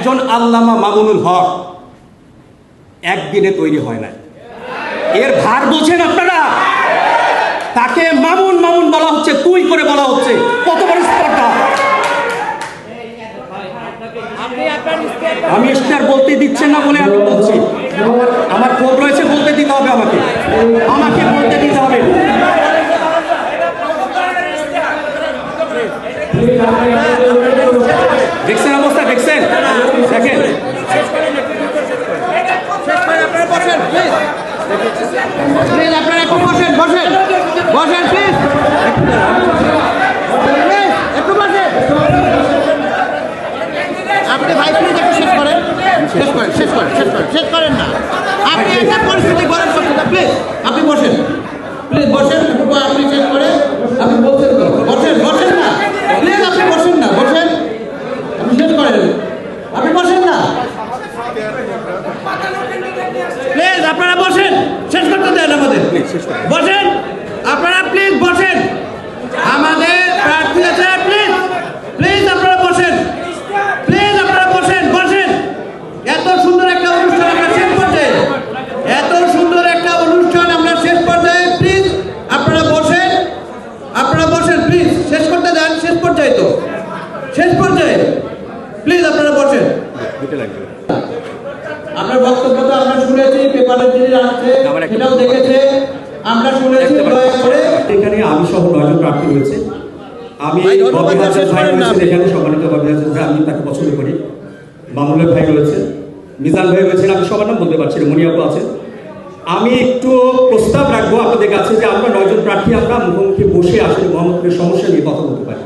একজন আল্লামা মামুনুল হক একদিনে তৈরি হয় না। এর ভার বোঝেন আপনারা? তাকে মামুন মামুন বলা হচ্ছে, তুই করে বলা হচ্ছে। কত বড় স্পর্ধা! আমি স্টার বলতে দিচ্ছেন না বলে আমি বলছি। আমার কোড রয়েছে, বলতে দিতে হবে আমাকে, আমাকে বলতে দিতে হবে। দেখছেন অবস্থা? দেখছেন? দেখেন, আপনারা একটু বসেন, বসেন, বসেন প্লিজ, একটু বসেন। আপনি ভাই প্লিজ একটু শেষ করেন, শেষ করেন, শেষ করেন, শেষ করেন, শেষ করেন না। আপনি একটা পরিস্থিতি গরম করছেন না, প্লিজ আপনি বসেন, প্লিজ বসেন, আপনি শেষ করে আপনি বলছেন তো, বসেন, বসেন না প্লিজ, আপনি বসেন না, বসেন, আপনি শেষ করেন, আপনি বসেন না প্লিজ, আপনারা বসেন, শেষ করতে দেন আমাদের, বসেন আপনারা, প্লিজ বসেন, আমাদের প্রার্থী আছে, প্লিজ প্লিজ আপনারা বসেন, প্লিজ আপনারা বসেন, বসেন। এত সুন্দর একটা অনুষ্ঠান আমরা শেষ পর্যায়ে, এত সুন্দর একটা অনুষ্ঠান আমরা শেষ পর্যায়ে, প্লিজ আপনারা বসেন, আপনারা বসেন, প্লিজ শেষ করতে দেন, শেষ পর্যায়ে তো, শেষ পর্যায়ে, প্লিজ আপনারা বসেন। আপনার বক্তব্য তো আমরা শুনেছি, পেপারের যিনি আছে সেটাও দেখেছে, আমরা শুনেছি। এখানে আমি সহ 9 জন প্রার্থী রয়েছে। আমি এখানে সম্মানিত আমি তাকে পছন্দ করি। মামুনুল ভাই রয়েছে, মিজান ভাই রয়েছেন, আমি সবার নাম বলতে পারছি না, মনিয়াপু আছে। আমি একটু প্রস্তাব রাখবো আপনাদের কাছে যে আমরা 9 জন প্রার্থী আমরা মুখোমুখি বসে আসলে মোহাম্মদপুরের সমস্যা নিয়ে কথা বলতে পারি।